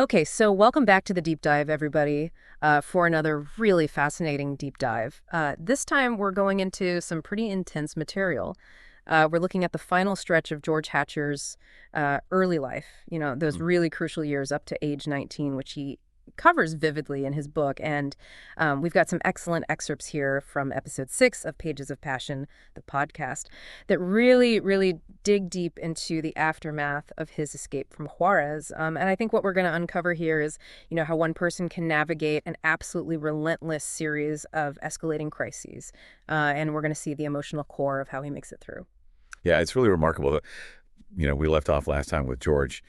Okay, so welcome back to the deep dive, everybody, for another really fascinating deep dive. This time we're going into some pretty intense material. We're looking at the final stretch of George Hatcher's early life, those really crucial years up to age 19, which he covers vividly in his book. And we've got some excellent excerpts here from episode 6 of Pages of Passion, the podcast, that really, really dig deep into the aftermath of his escape from Juarez. And I think what we're going to uncover here is, how one person can navigate an absolutely relentless series of escalating crises. And we're going to see the emotional core of how he makes it through. Yeah, it's really remarkable. We left off last time with George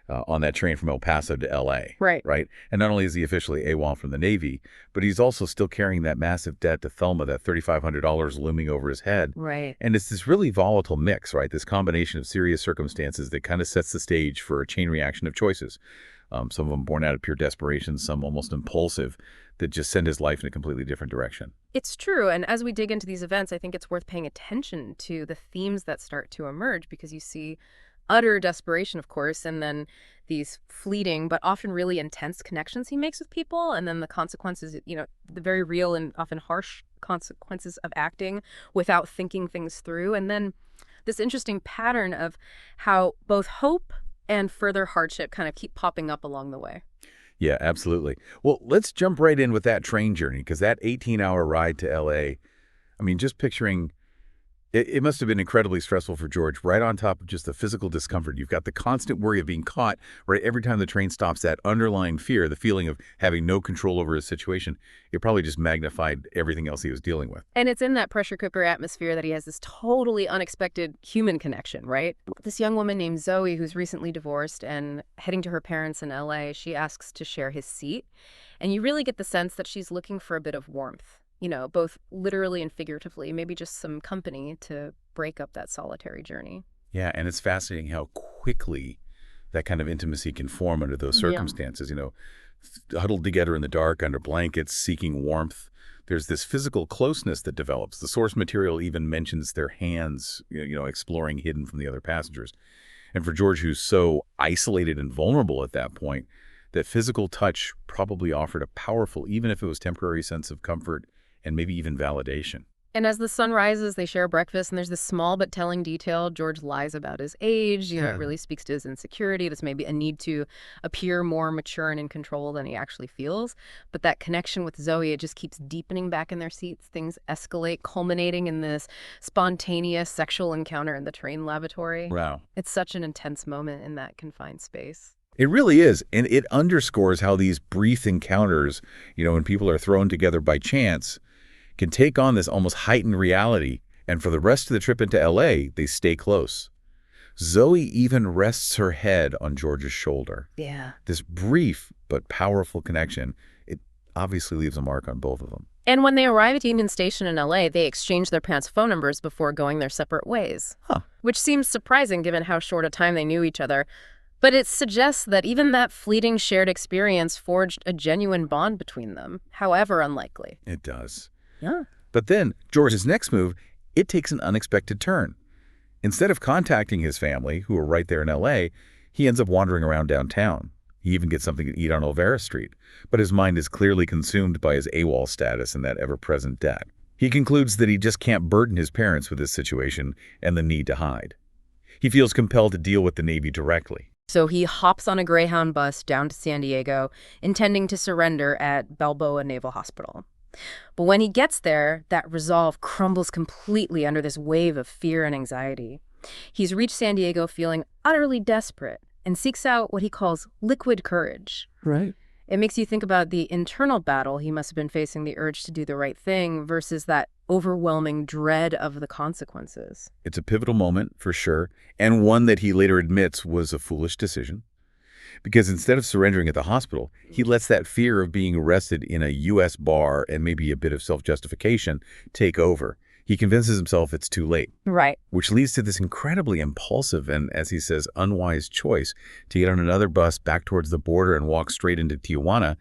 on that train from El Paso to L.A. Right. Right? And not only is he officially AWOL from the Navy, but he's also still carrying that massive debt to Thelma, that $3,500 looming over his head. Right. And it's this really volatile mix, right? This combination of serious circumstances that kind of sets the stage for a chain reaction of choices. Some of them born out of pure desperation, some almost impulsive, that just send his life in a completely different direction. It's true. And as we dig into these events, I think it's worth paying attention to the themes that start to emerge, because you see utter desperation, of course, and then these fleeting but often really intense connections he makes with people, and then the consequences, the very real and often harsh consequences of acting without thinking things through. And then this interesting pattern of how both hope and further hardship kind of keep popping up along the way. Yeah, absolutely. Well, let's jump right in with that train journey, because that 18-hour ride to L.A., I mean, just picturing it must have been incredibly stressful for George, right on top of just the physical discomfort. You've got the constant worry of being caught, right? Every time the train stops, that underlying fear, the feeling of having no control over his situation, it probably just magnified everything else he was dealing with. And it's in that pressure cooker atmosphere that he has this totally unexpected human connection, right? This young woman named Zoe, who's recently divorced and heading to her parents in LA, she asks to share his seat. And you really get the sense that she's looking for a bit of warmth. Both literally and figuratively, maybe just some company to break up that solitary journey. Yeah, and it's fascinating how quickly that kind of intimacy can form under those circumstances, huddled together in the dark under blankets, seeking warmth. There's this physical closeness that develops. The source material even mentions their hands, exploring hidden from the other passengers. And for George, who's so isolated and vulnerable at that point, that physical touch probably offered a powerful, even if it was temporary, sense of comfort and maybe even validation. And as the sun rises, they share breakfast, and there's this small but telling detail. George lies about his age. It really speaks to his insecurity. This may be a need to appear more mature and in control than he actually feels. But that connection with Zoe, it just keeps deepening back in their seats. Things escalate, culminating in this spontaneous sexual encounter in the train lavatory. Wow. It's such an intense moment in that confined space. It really is. And it underscores how these brief encounters, when people are thrown together by chance, can take on this almost heightened reality, and for the rest of the trip into L.A., they stay close. Zoe even rests her head on George's shoulder. Yeah. This brief but powerful connection, it obviously leaves a mark on both of them. And when they arrive at Union Station in L.A., they exchange their parents' phone numbers before going their separate ways. Which seems surprising given how short a time they knew each other. But it suggests that even that fleeting shared experience forged a genuine bond between them, however unlikely. It does. Yeah. But then, George's next move, it takes an unexpected turn. Instead of contacting his family, who are right there in L.A., he ends up wandering around downtown. He even gets something to eat on Olvera Street, but his mind is clearly consumed by his AWOL status and that ever-present debt. He concludes that he just can't burden his parents with this situation and the need to hide. He feels compelled to deal with the Navy directly. So he hops on a Greyhound bus down to San Diego, intending to surrender at Balboa Naval Hospital. But when he gets there, that resolve crumbles completely under this wave of fear and anxiety. He's reached San Diego feeling utterly desperate and seeks out what he calls liquid courage. Right. It makes you think about the internal battle he must have been facing, the urge to do the right thing versus that overwhelming dread of the consequences. It's a pivotal moment, for sure, and one that he later admits was a foolish decision. Because instead of surrendering at the hospital, he lets that fear of being arrested in a U.S. bar and maybe a bit of self-justification take over. He convinces himself it's too late. Right. Which leads to this incredibly impulsive and, as he says, unwise choice to get on another bus back towards the border and walk straight into Tijuana.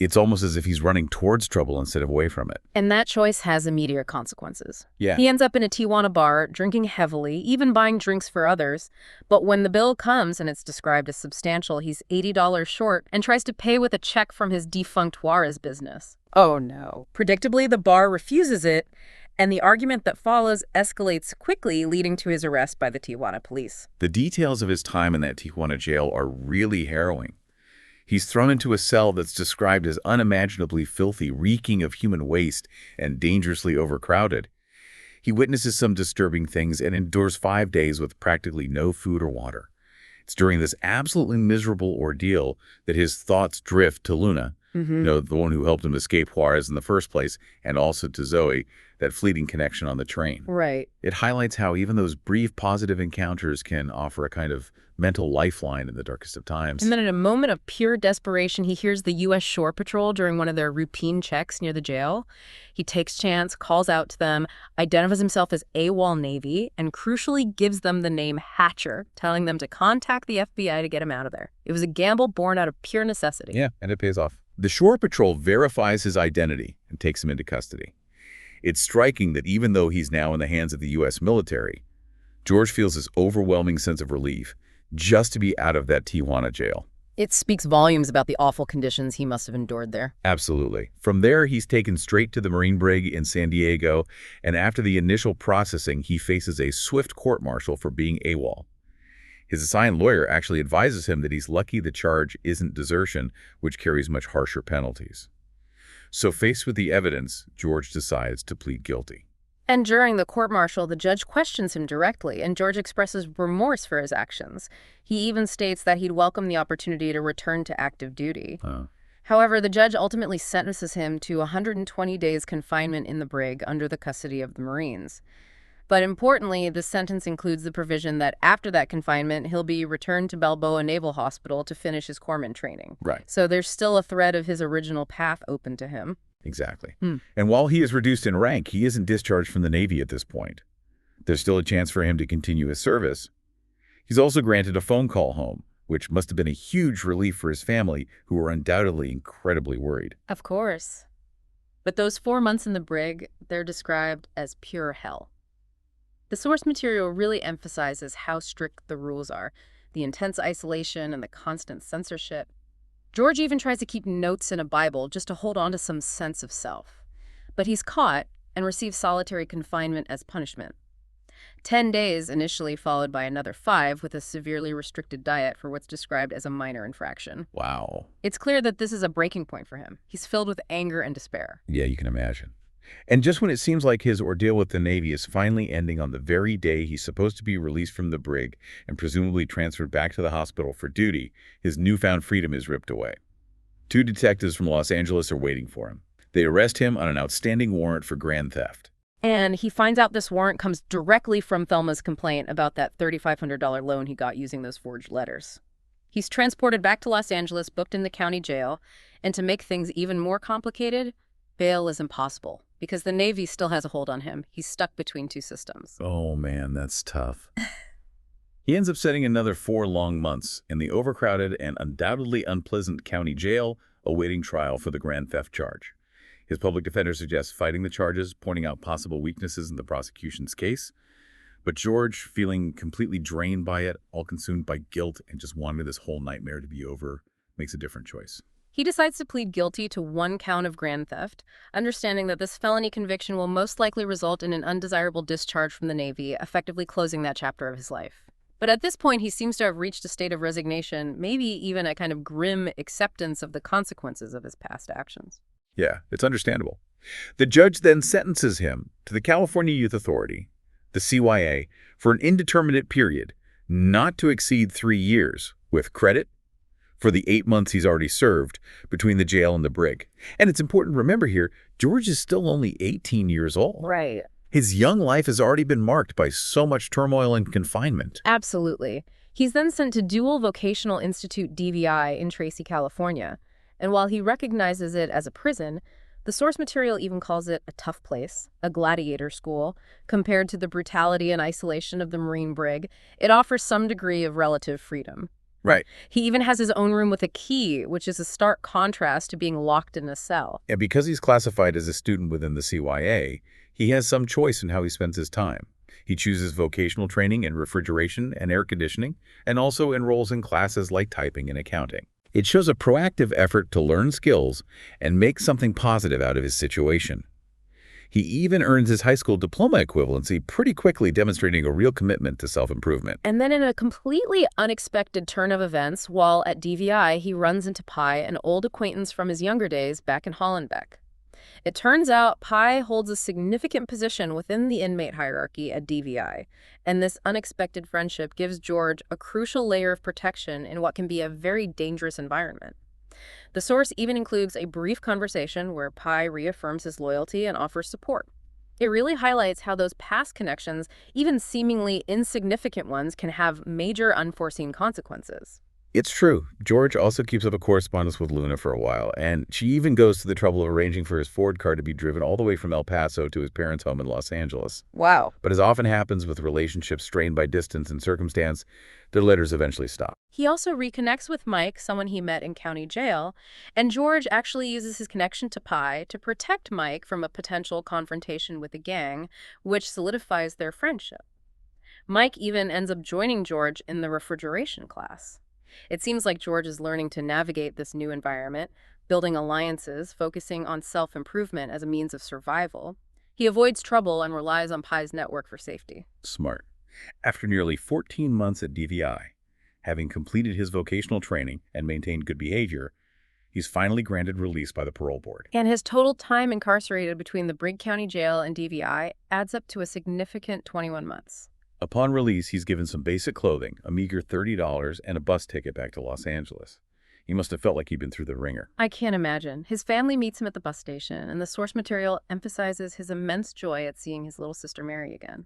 It's almost as if he's running towards trouble instead of away from it. And that choice has immediate consequences. Yeah. He ends up in a Tijuana bar, drinking heavily, even buying drinks for others. But when the bill comes, and it's described as substantial, he's $80 short and tries to pay with a check from his defunct Juarez business. Oh no. Predictably, the bar refuses it, and the argument that follows escalates quickly, leading to his arrest by the Tijuana police. The details of his time in that Tijuana jail are really harrowing. He's thrown into a cell that's described as unimaginably filthy, reeking of human waste, and dangerously overcrowded. He witnesses some disturbing things and endures 5 days with practically no food or water. It's during this absolutely miserable ordeal that his thoughts drift to Luna, the one who helped him escape Juarez in the first place, and also to Zoe, that fleeting connection on the train. Right. It highlights how even those brief positive encounters can offer a kind of mental lifeline in the darkest of times. And then in a moment of pure desperation, he hears the U.S. Shore Patrol during one of their routine checks near the jail. He takes chance, calls out to them, identifies himself as AWOL Navy, and crucially gives them the name Hatcher, telling them to contact the FBI to get him out of there. It was a gamble born out of pure necessity. Yeah, and it pays off. The Shore Patrol verifies his identity and takes him into custody. It's striking that even though he's now in the hands of the U.S. military, George feels this overwhelming sense of relief just to be out of that Tijuana jail. It speaks volumes about the awful conditions he must have endured there. Absolutely. From there, he's taken straight to the Marine Brig in San Diego, and after the initial processing, he faces a swift court-martial for being AWOL. His assigned lawyer actually advises him that he's lucky the charge isn't desertion, which carries much harsher penalties. So faced with the evidence, George decides to plead guilty. And during the court-martial, the judge questions him directly, and George expresses remorse for his actions. He even states that he'd welcome the opportunity to return to active duty. However, the judge ultimately sentences him to 120 days confinement in the brig under the custody of the Marines. But importantly, the sentence includes the provision that after that confinement, he'll be returned to Balboa Naval Hospital to finish his corpsman training. Right. So there's still a thread of his original path open to him. Exactly. And while he is reduced in rank, he isn't discharged from the Navy at this point. There's still a chance for him to continue his service. He's also granted a phone call home, which must have been a huge relief for his family, who were undoubtedly incredibly worried. Of course. But those 4 months in the brig, they're described as pure hell. The source material really emphasizes how strict the rules are, the intense isolation and the constant censorship. George even tries to keep notes in a Bible just to hold on to some sense of self. But he's caught and receives solitary confinement as punishment. 10 days initially, followed by another 5 with a severely restricted diet for what's described as a minor infraction. Wow. It's clear that this is a breaking point for him. He's filled with anger and despair. Yeah, you can imagine. And just when it seems like his ordeal with the Navy is finally ending on the very day he's supposed to be released from the brig and presumably transferred back to the hospital for duty, his newfound freedom is ripped away. 2 detectives from Los Angeles are waiting for him. They arrest him on an outstanding warrant for grand theft. And he finds out this warrant comes directly from Thelma's complaint about that $3,500 loan he got using those forged letters. He's transported back to Los Angeles, booked in the county jail, and to make things even more complicated, bail is impossible because the Navy still has a hold on him. He's stuck between 2 systems. Oh man, that's tough. He ends up spending another 4 long months in the overcrowded and undoubtedly unpleasant county jail awaiting trial for the grand theft charge. His public defender suggests fighting the charges, pointing out possible weaknesses in the prosecution's case. But George, feeling completely drained by it, all consumed by guilt and just wanting this whole nightmare to be over, makes a different choice. He decides to plead guilty to 1 count of grand theft, understanding that this felony conviction will most likely result in an undesirable discharge from the Navy, effectively closing that chapter of his life. But at this point, he seems to have reached a state of resignation, maybe even a kind of grim acceptance of the consequences of his past actions. Yeah, it's understandable. The judge then sentences him to the California Youth Authority, the CYA, for an indeterminate period, not to exceed 3 years, with credit for the 8 months he's already served between the jail and the brig. And it's important to remember here, George is still only 18 years old. Right. His young life has already been marked by so much turmoil and confinement. Absolutely. He's then sent to Dual Vocational Institute DVI in Tracy, California. And while he recognizes it as a prison, the source material even calls it a tough place, a gladiator school. Compared to the brutality and isolation of the Marine brig, it offers some degree of relative freedom. Right. He even has his own room with a key, which is a stark contrast to being locked in a cell. And because he's classified as a student within the CYA, he has some choice in how he spends his time. He chooses vocational training in refrigeration and air conditioning, and also enrolls in classes like typing and accounting. It shows a proactive effort to learn skills and make something positive out of his situation. He even earns his high school diploma equivalency pretty quickly, demonstrating a real commitment to self-improvement. And then in a completely unexpected turn of events, while at DVI, he runs into Pi, an old acquaintance from his younger days back in Hollenbeck. It turns out Pi holds a significant position within the inmate hierarchy at DVI, and this unexpected friendship gives George a crucial layer of protection in what can be a very dangerous environment. The source even includes a brief conversation where Pi reaffirms his loyalty and offers support. It really highlights how those past connections, even seemingly insignificant ones, can have major unforeseen consequences. It's true. George also keeps up a correspondence with Luna for a while, and she even goes to the trouble of arranging for his Ford car to be driven all the way from El Paso to his parents' home in Los Angeles. Wow. But as often happens with relationships strained by distance and circumstance, their letters eventually stop. He also reconnects with Mike, someone he met in county jail, and George actually uses his connection to Pi to protect Mike from a potential confrontation with the gang, which solidifies their friendship. Mike even ends up joining George in the refrigeration class. It seems like George is learning to navigate this new environment, building alliances, focusing on self-improvement as a means of survival. He avoids trouble and relies on Pi's network for safety. Smart. After nearly 14 months at DVI, having completed his vocational training and maintained good behavior, he's finally granted release by the parole board. And his total time incarcerated between the Brigg County Jail and DVI adds up to a significant 21 months. Upon release, he's given some basic clothing, a meager $30, and a bus ticket back to Los Angeles. He must have felt like he'd been through the ringer. I can't imagine. His family meets him at the bus station, and the source material emphasizes his immense joy at seeing his little sister Mary again.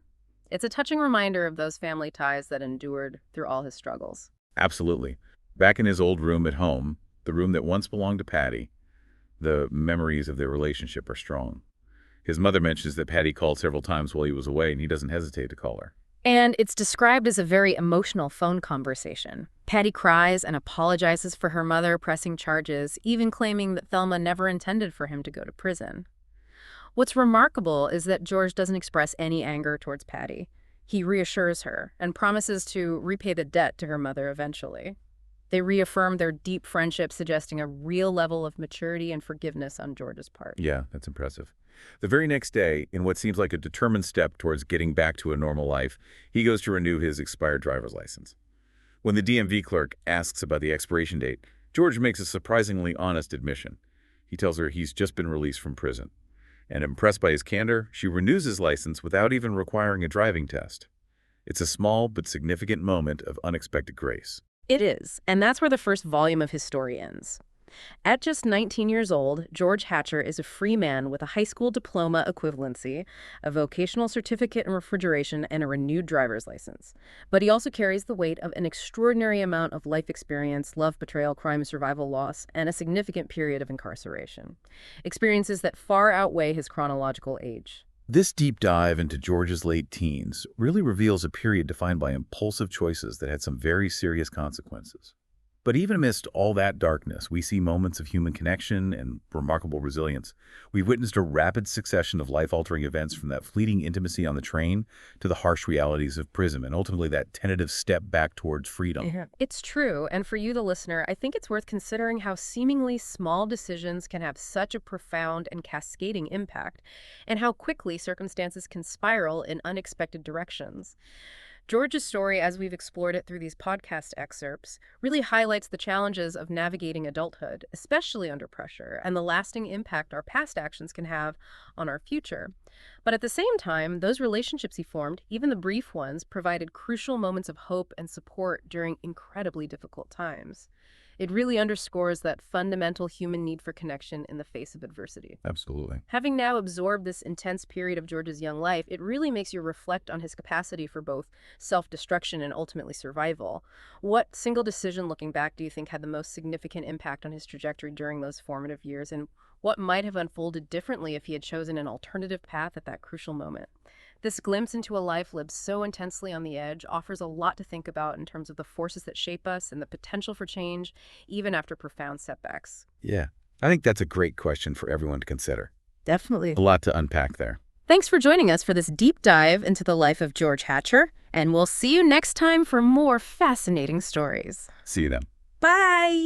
It's a touching reminder of those family ties that endured through all his struggles. Absolutely. Back in his old room at home, the room that once belonged to Patty, the memories of their relationship are strong. His mother mentions that Patty called several times while he was away, and he doesn't hesitate to call her. And it's described as a very emotional phone conversation. Patty cries and apologizes for her mother pressing charges, even claiming that Thelma never intended for him to go to prison. What's remarkable is that George doesn't express any anger towards Patty. He reassures her and promises to repay the debt to her mother eventually. They reaffirm their deep friendship, suggesting a real level of maturity and forgiveness on George's part. Yeah, that's impressive. The very next day, in what seems like a determined step towards getting back to a normal life, he goes to renew his expired driver's license. When the DMV clerk asks about the expiration date, George makes a surprisingly honest admission. He tells her he's just been released from prison. And impressed by his candor, she renews his license without even requiring a driving test. It's a small but significant moment of unexpected grace. It is, and that's where the first volume of his story ends. At just 19 years old, George Hatcher is a free man with a high school diploma equivalency, a vocational certificate in refrigeration, and a renewed driver's license. But he also carries the weight of an extraordinary amount of life experience, love, betrayal, crime, survival, loss, and a significant period of incarceration. Experiences that far outweigh his chronological age. This deep dive into George's late teens really reveals a period defined by impulsive choices that had some very serious consequences. But even amidst all that darkness, we see moments of human connection and remarkable resilience. We've witnessed a rapid succession of life-altering events, from that fleeting intimacy on the train to the harsh realities of prison, and ultimately that tentative step back towards freedom. Yeah. It's true, and for you, the listener, I think it's worth considering how seemingly small decisions can have such a profound and cascading impact, and how quickly circumstances can spiral in unexpected directions. George's story, as we've explored it through these podcast excerpts, really highlights the challenges of navigating adulthood, especially under pressure, and the lasting impact our past actions can have on our future. But at the same time, those relationships he formed, even the brief ones, provided crucial moments of hope and support during incredibly difficult times. It really underscores that fundamental human need for connection in the face of adversity. Absolutely. Having now absorbed this intense period of George's young life, it really makes you reflect on his capacity for both self-destruction and ultimately survival. What single decision, looking back, do you think had the most significant impact on his trajectory during those formative years, and what might have unfolded differently if he had chosen an alternative path at that crucial moment? This glimpse into a life lived so intensely on the edge offers a lot to think about in terms of the forces that shape us and the potential for change, even after profound setbacks. Yeah, I think that's a great question for everyone to consider. Definitely. A lot to unpack there. Thanks for joining us for this deep dive into the life of George Hatcher, and we'll see you next time for more fascinating stories. See you then. Bye!